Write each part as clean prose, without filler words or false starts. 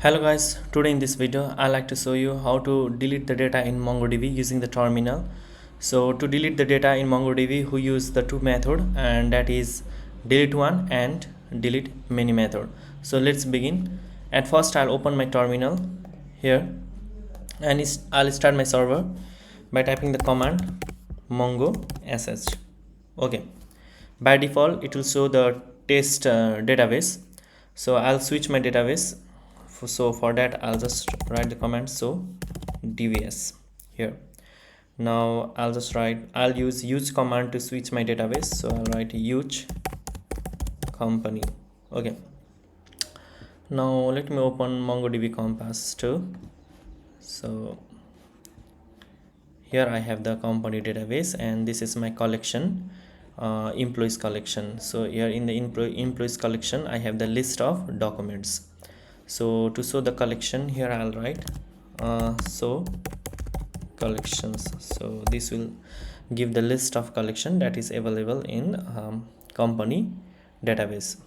Hello guys, today in this video I like to show you how to delete the data in MongoDB using the terminal. So to delete the data in MongoDB we use the two method, and that is delete one and delete many method. So let's begin. At first I'll open my terminal here and I'll start my server by typing the command mongo sh. Okay, by default it will show the test database, so I'll switch my database. So for that I'll just write the command so dvs here. Now I'll use use command to switch my database, so I'll write use company. Okay, now let me open MongoDB compass too. So here I have the company database and this is my collection, employees collection. So here in the employees collection I have the list of documents. So to show the collection here I'll write so collections. So this will give the list of collection that is available in company database.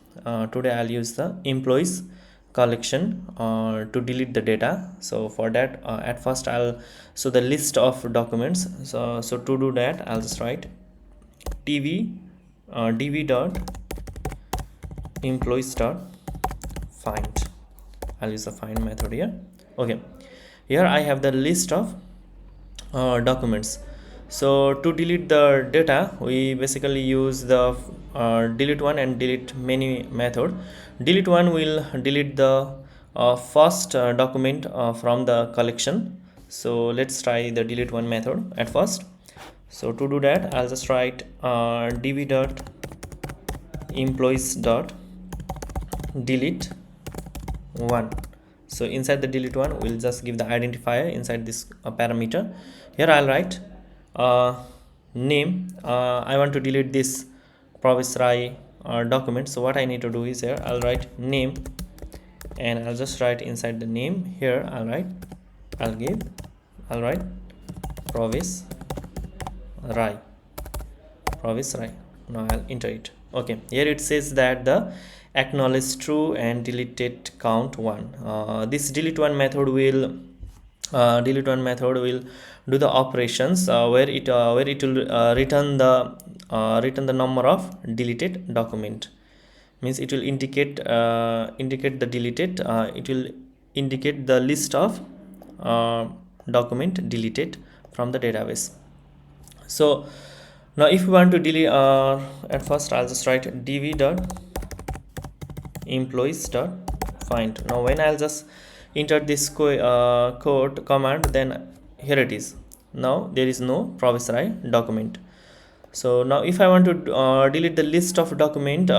Today I'll use the employees collection to delete the data. So for that at first I'll show the list of documents. So to do that I'll just write dv dot employees dot find. I'll use the find method here. Okay, here I have the list of documents. So to delete the data we basically use the delete one and delete many method. Delete one will delete the first document from the collection. So let's try the delete one method at first. So to do that I'll just write dv dot employees dot delete one. So inside the delete one we'll just give the identifier inside this parameter. Here I'll write name. I want to delete this Pravesh Rai document. So what I need to do is here I'll write name and I'll just write inside the name here I'll write Pravesh Rai. Now I'll enter it. Okay, here it says that the acknowledge true and deleted count 1. This delete one method will do the operations where it will return the number of deleted document. Means it will indicate the deleted, it will indicate the list of document deleted from the database. So now if we want to delete at first I'll just write dv dot employees dot find. Now when I'll just enter this code command, then here it is. Now there is no Pravesh Rai document. So now if I want to delete the list of documents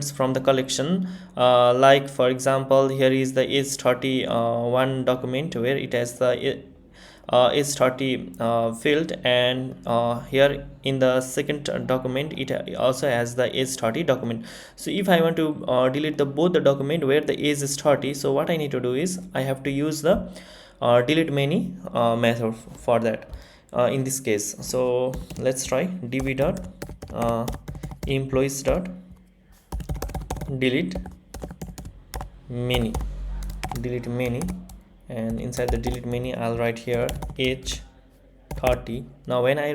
from the collection, like for example here is the age 30 one document where it has the age 30 field, and here in the second document it also has the age 30 document. So if I want to delete both the document where the age is 30, so what I need to do is I have to use the delete many method for that in this case. So let's try dv dot employees dot delete many, and inside the delete many I'll write here age 30. Now when I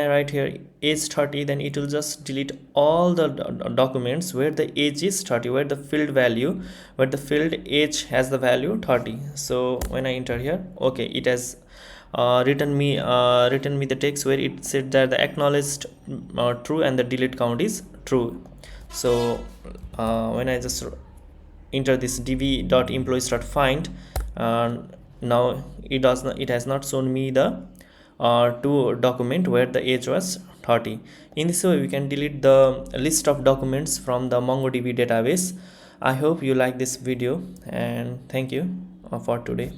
write here age 30, then it will just delete all the documents where the age is 30, where the field age has the value 30. So when I enter here, okay, it has written me the text where it said that the acknowledged true and the delete count is true. So when I just enter this dv dot employees dot find, now it has not shown me the two document where the age was 30. In this way we can delete the list of documents from the MongoDB database. I hope you like this video and thank you for today.